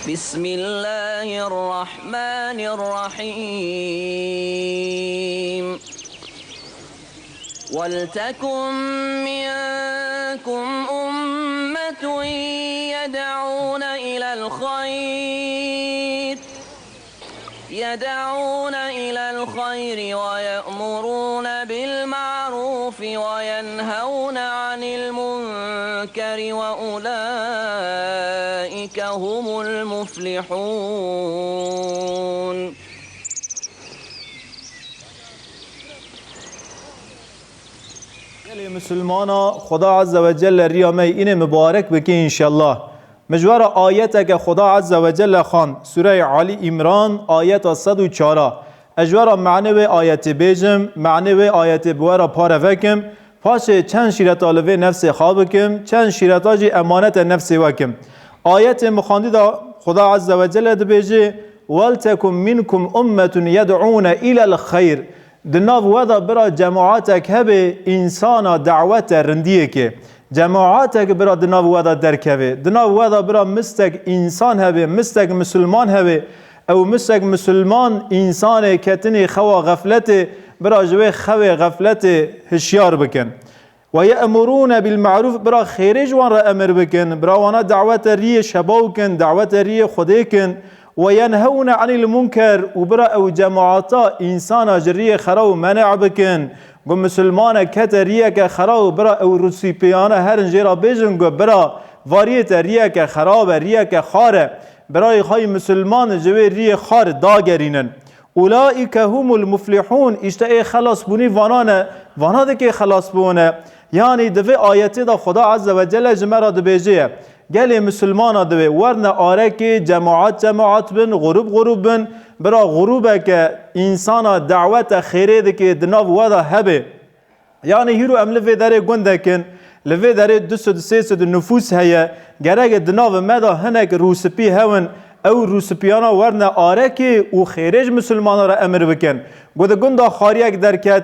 بسم الله الرحمن الرحيم ولتكن منكم أمة يدعون إلى الخير ويأمرون بالمعروف وينهون عن المنكر وأولئك هم المفلحون. مسلمانا خدا عز وجل ریامه این مبارک بکی انشالله. مجوار آیت که خدا عز وجل خان سوره علی عمران آیت 104 اجوار معنی و آیت بیجم معنی و آیت بوارا پاره وکم پاشه چند شیرت آلوه نفس خوابکم چند شیرت آجی امانت نفس وکم. آیت مخاندی دا خدا عز وجل دبیجه ولتکم منکم امت یدعون الى الخیر دناف ودا برا جماعتك هبه انسانا دعوت رندیه که جماعتك برا دناف ودا درکه دناف ودا برا مستك انسان هبه مستك مسلمان هبه او مستك مسلمان انسان کتنی خوا غفلت برا جوه خوا غفلت هشیار بکن و یأمرون بالمعروف برا خیر جوان را امر بکن برا وانا دعوت ری شباو کن دعوت ری خوده کن وينهون عن المنكر وبرا او جماعتا انسان جريه خراو منع بكن قم مسلمان كتريه خراو برا او رسيبيانا هرنجيرا بيجن برا واريت ريه خراب ريه خاره برای خای مسلمان جوی ری خار داگرینن اولئک هم المفلحون اشتای خلاص بونی وانا ده که خلاص بونه یعنی دوی آیتی دا خدا عز و جل جمعه دبیجه گلی مسلمان دوی ورن آره که جماعت بن غروب بن برا غروبه که انسان دعوت خیره ده که دناف ودا هبه یعنی هیرو املوی داره گنده کن لوی داره 200 نفوس هیا گرگ دناف مدا هنک روسپی هون او روسپیانا ورن آره که او خیرج مسلمان را امر بکن گوده گنده خاریک درکت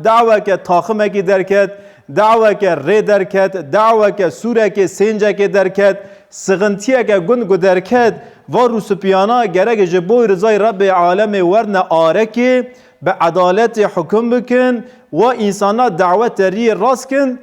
دعوه که تاخمه که درکت دعوه که ری درکت دعوه که سوره که سنجه که درکت سغنتیه که گنده درکت و روسپیانا گرگ جبوی رضای رب عالم ورن آره که به عدالت حکم بکن و انسانا دعوت ری راست کن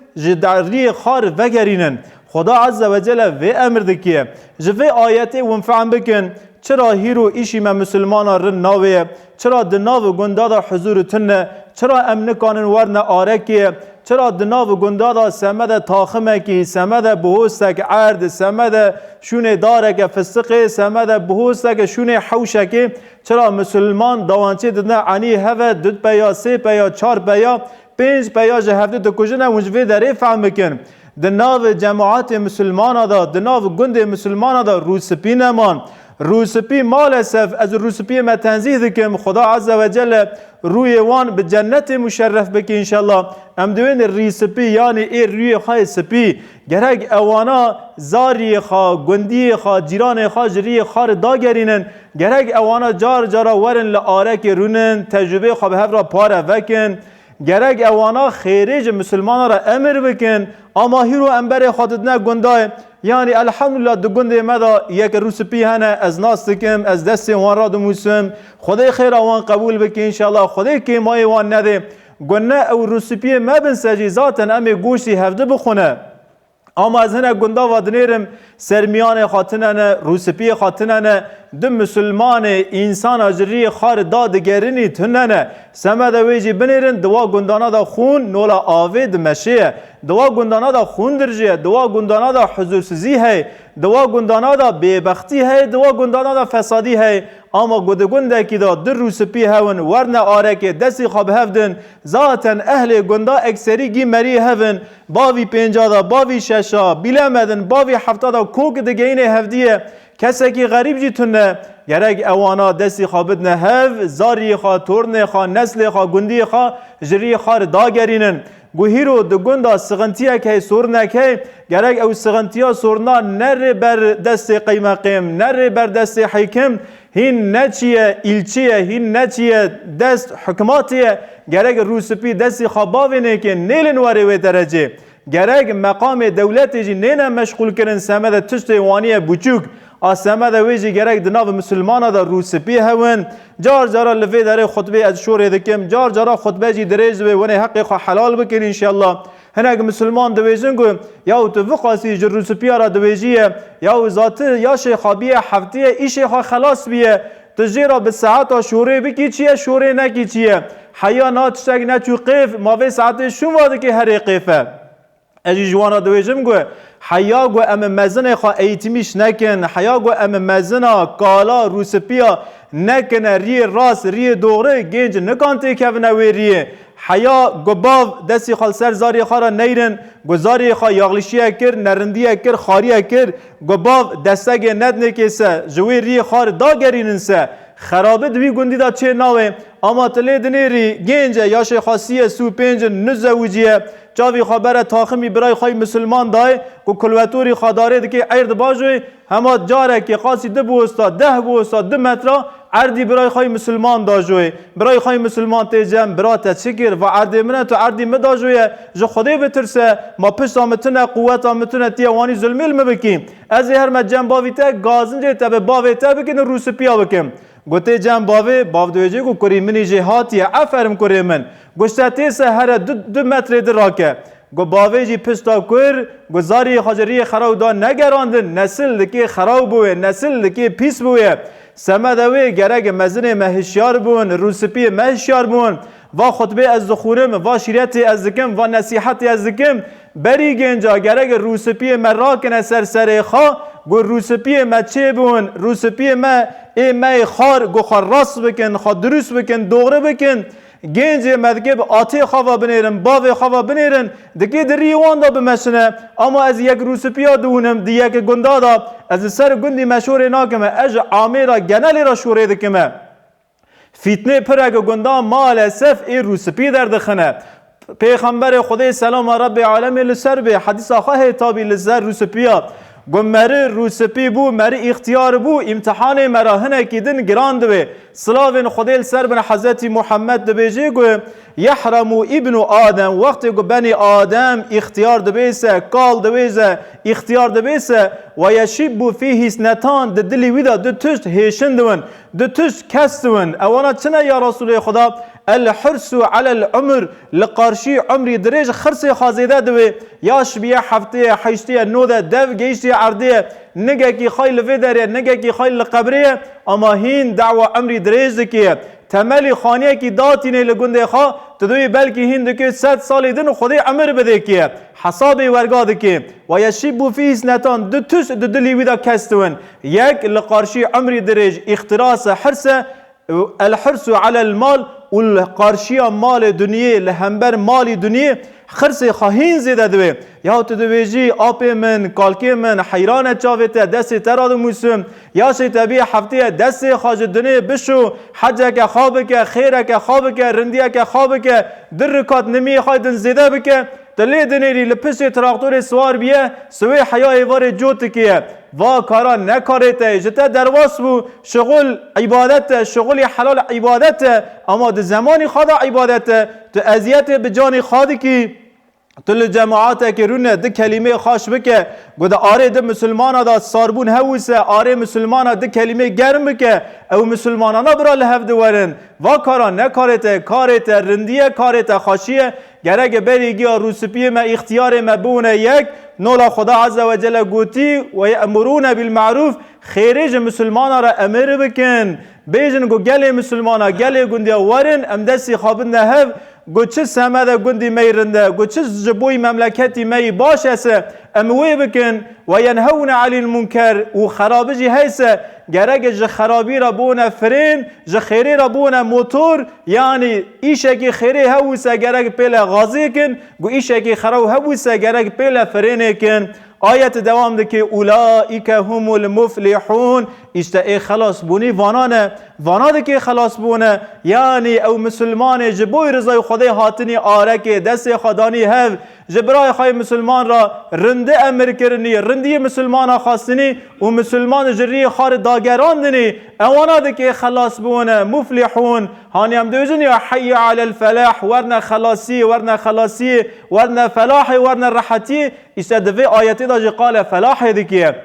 ری خار وگرینن خدا عز و جل و امر دکیه جوه آیتی ونفعن بکن چرا هیرو ایشی ما مسلمان رن ناویه چرا دناو گندادا حضور تنه چرا امن کانن ورن آرکیه چرا دناو گندادا سمد تاخمه کی سمد بهوستک عرد سمد شونه دارک فسقه سمد بهوستک شونه حوشکی چرا مسلمان دوانچه دنه عنی هفه دود پیا سه پیا چار پیا پنج پیا جهفته دکوژنه ونجوه داره فهم بکن دناو جماعت مسلمان دا دناو گند مسلمان دا روسپی نمان روسپی مالسف از روسپی ما تنزیه دکم خدا عز و جل روی وان به جنت مشرف بکی انشالله ام دوین ریسپی یعنی ای روی خای سپی گرگ اوانا زاری خوا گندی خوا جیران خوا جری خار داگرینن گرگ اوانا جارا ورن لآرک رونن تجربه خوا به هفرا پاره وکن گرگ اوانا خیرج مسلمان را امر بکن اما هیرو انبر خاطدنا گندای یعنی الحمدلله دو گنده مدا یک روسپی هنه از ناس دکم از دست وان را دموسم خدای خیر وان قبول بکی انشالله خدای که مای وان نده گنه او روسپی ما بن سجی ذاتن امی گوشتی هفته بخونه اما از هنه گنده وادنیرم سرمیان خاطنانه روسپی خاطنانه دو مسلمان انسان اجری خار دادگرینی تنانه سمد ویجی بنیرن دوا گندانا دا خون نولا آوید مشه دوا گندانا دا خون درجه دوا گندانا دا حضورسزی ہے دوا گندانا دا بیبختی ہے دوا گندانا دا فسادی ہے اما گنده کی دا در روسپی هون ورن آرکه دستی خواب هفدن ذاتن اهل گنده اکسری گی مری هون باوی پینجا دا باوی ششا بیلمدن باوی هفتا دا کوک دگه این هفدیه کسی که غریب جی تونه گرگ اوانا دستی خوابت نه هف زاری خواه تورن خواه نسل خواه گندی خواه جری خواه داگرینن گوهیرو دو گنده سغنتیه که سورنه که گرگ او سغنتیه سورنا نر بر دست قیمقیم نر بر دست حکم هین نچیه ایلچیه هین نچیه دست حکماتیه گرگ روسپی دستی خواباوینه که نیلن واره و درجه گرگ مقام دولتی جی نینا مشغول کرن سمد تشت وانیه بچوک آسمه ده ویجی گرک دناو مسلمان دا روسپی هون جار جارا لفی داره خطبه از شوره دکم جار جارا خطبه جی دریج به ونه حقی خو حلال بکن انشاءالله هنگ مسلمان دویجن گو یا تو وقاسی جر روسپی را دویجیه یا ذات یا شیخابیه هفتیه ای شیخا خلاص بیه تجیرا به ساعت شوره بکی چیه شوره نکی چیه حیا ناتشتگ نچو قیف ماوی ساعت شون واده که هر قیفه اجی جوانا دویجم گو حیا گو ام مزن خوا ایتمیش نکن حیا گو ام مزنا کالا روسپیا نکن ری راس ری دوره گنج نکان تکو نوی ریه حیا گو باو دستی خال سر زاری خارا نیرن گو زاری خوا یاغلیشیه کر نرندیه کر خاریه کر گو باو دستگ ند نکیسه جوی ری خار دا گریننسه خرابه دوی گندی دا چه ناوه اما تلی دنیری گنج یا شیخاصیه سو پنج نزوجیه چاوی خبره تاخمی برای خواهی مسلمان دای که کلواتوری خاداره دکی عرض باجوی همه جاره که خاصی ده بوستا 10 بوستا 2 متر عردی برای خواهی مسلمان داجوی برای خواهی مسلمان تیجم برای تچکر و عردی منه تو عردی مداجوی جو خودی بترسه ما پشت آمتونه قوت آمتونه تیوانی ظلمیل مبکیم از هر مجم باویته گازنجه تبه باویته بکن روس پیا بکن گوته جم باو دویجه گو کری منی جهاتیه افرم کری من گوشته تیسه هر 2 متر دراکه گو باوی جی پشتا کر گو زاری خاجری خراو دا نگراندن نسل دکی خراو بوه نسل دکی پیس بوه سمدوی گرگ مزن مهشیار بون روسپی مهشیار بون و خطبه از دخورم و شریعت از دکم و نصیحت از دکم بری گنجا گرگ روسپی مراکن سر خوا گو روسپی ما چه بون روسپی ما ای ما خار گو خار راست بکن خار درست بکن دوغره بکن گنج مدگب آتی خوا بنیرن باو خوا بنیرن دکی در ریوان دا بمشنه اما از یک روسپیا دونم دی یک گندا دا از سر گندی مشهور ناکمه اج عامی را گنالی را شوره دکمه فتنه پرگ گندا مالسف ای روسپی در دخنه پیغمبر خدای سلام رب عالمی لسر به حدیث آخواه تابی لسر روسپیا گو مره روسپی بو مره اختیار بو امتحان مراهنه کیدن گراند به صلاوین خدای سر بن حضرت محمد دبیجی گو یحرم ابن آدم وقتی گو بنی آدم اختیار دبیسه کال دبیسه اختیار دبیسه و یشیب فیه سنتان د دلی ویدا د تشت هیشندون د تشت کستون اوانا چنه یا رسول خدا الحرس على العمر لقارشي عمري دريج خرسي خازيده دوي ياش بيا حفتي حيشتي نوده دف جيشتي عرديه نگكي خايل فيدر نگكي خايل قبريه اما هين دعوه عمري دريج دكي تملي خانيه کی داتینه لگنده خوا تدوی بلکی هین دکی 100 سالی دن خودی عمر بده که حساب ورگاده که و یشیب فی سنتان دو تش دو دلی ویدا کستون یک لقارشی عمری درج اختراس حرس الحرس على المال والقارشی مال دنیه لهمبر مال دنیه خرس خواهین زیده دوی یا تو دویجی آپ من کالکی من حیران چاویت دست تراد موسم یا شی طبیع هفته دست خاج دنیا بشو حج که خواب که خیر که خواب که رندیه که خواب که در رکات نمی خواهدن زیده بکه تلی دنیری لپش تراکتور سوار بیه سوی حیای وار جوت که و کارا نکارته جتا درواس بو شغل عبادت شغل حلال عبادت اما ده زمانی خدا عبادت تو ازیت به جان خادی کی تل جماعت که رونه ده کلمه خاش بکه گوده آره ده مسلمان دا ساربون هوسه آره مسلمان ده کلمه گرم بکه او مسلمانانا برا لحفظ ورن و کارا نکارته کارته رندیه کارته خاشیه گرگ بریگی روسپی ما اختیار ما بونه یک نولا خدا عز و جل گوتی و یأمرون بالمعروف خیرج مسلمان را امر بکن بیجن گو گل مسلمان گل گندی ورن ام دستی خوابن هف گو چه سمده گندی میرنده گو چه جبوی مملکتی می باش است اموی بکن و ینهون علی المنکر و خرابجی هیسه گرگ ج خرابی را بونه فرین ج خیری را بونه موتور یعنی ایشکی خیری هوسه گرگ پیل غازی کن گو ایشکی خراو هوسه گرگ پیل فرین کن آیت دوام ده که اولئک هم المفلحون اشتاق خلاص بونی وانانه که خلاص بونه یعنی او مسلمان جبوی رضای خدای هاتنی آرک دست خدانی هف جبرای خواهی مسلمان را رنده امر کرنی رندی مسلمان خواستنی و مسلمان جری خار داگراندنی اوانه که خلاص بونه مفلحون هانی هم دوزنی حی علی الفلاح ورن خلاصی ورن فلاح ورن رحتی اشتاق دوی آیتی دا قال فلاح دکیه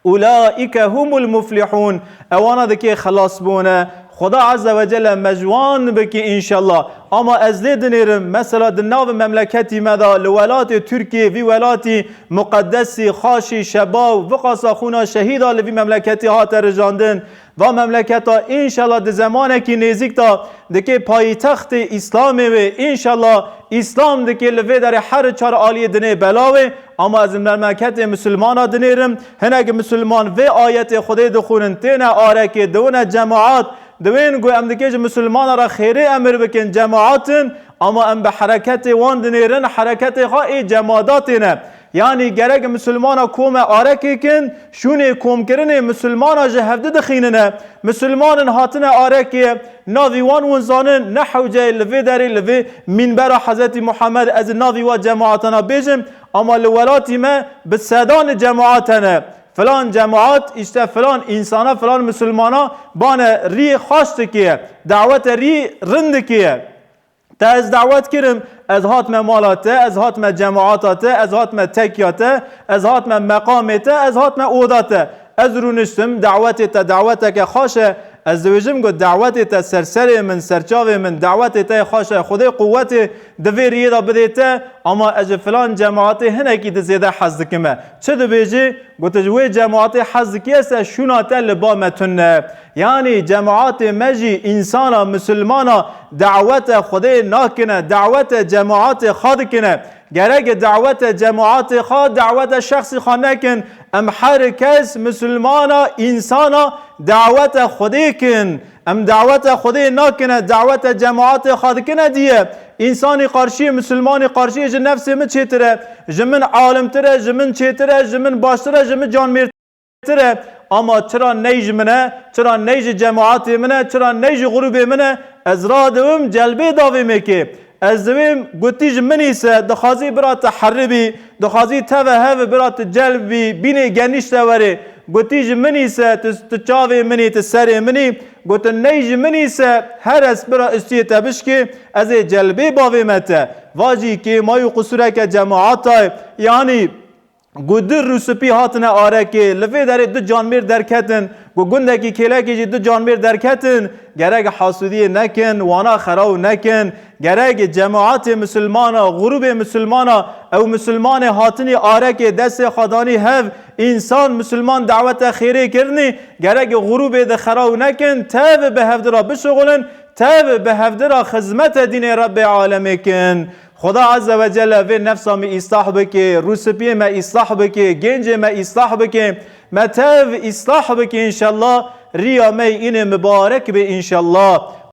اولئک هم المفلحون اوانا دکی خلاص بونه خدا عز و جل مجوان بکی انشالله اما از دنیرم مثلا دناو مملکتی مدا لولات ترکیه وی ولاتی مقدسی خاشی شباب وقاسا خونا شهیدا لوی مملکتی هات رجاندن و مملکتا انشالله ده زمانه کی نزدیک تا دکی پایتخت اسلام و انشالله اسلام دکی لوی در هر چار عالی دنه بلاوه اما از مملکت مسلمان دنیرم هنگ مسلمان و آیت خدا دخونن تین آرک دون جماعات دوین گوی ام دکیج مسلمان را خیره امر بکن جماعتن اما ام به حرکت وان دنیرن حرکت خواهی جماعاتینه یعنی گرگ مسلمان کوم آرکی کن شونه کوم کرنه مسلمان جهفده دخیننه مسلمان هاتنه آرکی ناوی وان ونزانن نحو جای لوی داری لوی منبر حضرت محمد از ناوی و جماعتنا بیجم اما لولاتی ما بسدان جماعتنه فلان جماعت اشته فلان انسانا فلان مسلمانا بان ری خاشت که دعوت ری رند که تا از دعوت کرم از هاتم مالاته از هاتم جماعاته از هاتم تکیاته از هاتم مقامته از هاتم اوداته از رو نشتم دعوت که خاشه از دویجم گو دعوت تا سرسر من سرچاو من دعوت تا خاشه خدای قوت دویریه دا بدیته اما از فلان جماعت هنکی ده زیده حزد کمه چه دو بیجی؟ گو تجوی جماعت حزد کیسته شوناته لبامتونه یعنی جماعت مجی انسانا مسلمانا دعوت خدای ناکنه دعوت جماعت خاد کنه گرگ دعوت جماعت خواه دعوت شخصی خواه نکن ام هر کس مسلمانا انسانا دعوت خودی کن ام دعوت خودی نکنه دعوت جماعت خواه کنه دیه انسانی قارشی مسلمانی قارشی جه نفسی من چیتره جه من عالم تره جه من چیتره جه من باشتره جه من جان میرتره اما چرا نیج منه چرا نیج جماعت منه چرا نیج غروب منه از را دوم جلبه داوی میکه از دویم گوتیج منیسه دخوازی برات تحربی دخوازی توهو برات جلبی بینه گنیش توره گوتیج منیسه تچاوی منی تسری منی گوت نیج منیسه هر اس برا استیه تبشکی از جلبه باوی مته واجی که مایو قصوره که جماعت های یعنی گودر روسپی هاتنه آرکی لفه داره دو جانمیر درکتن گو گندکی کلکی جی دو جانمیر درکتن گرگ حاسودی نکن وانا خراو نکن گرگ جماعت مسلمانا غروب مسلمانا او مسلمان هاتنی آرکی دست خدانی هف انسان مسلمان دعوت خیره کرنی گرگ غروب ده خراو نکن تاو به هفدرا بشغلن تاو به هفدرا خدمت دین رب عالمی کن خدا عز و جل و نفسا می اصلاح بکی روسپی ما اصلاح بکی گنج ما اصلاح بکی متاو اصلاح بکی انشالله ریا می این مبارک به انشالله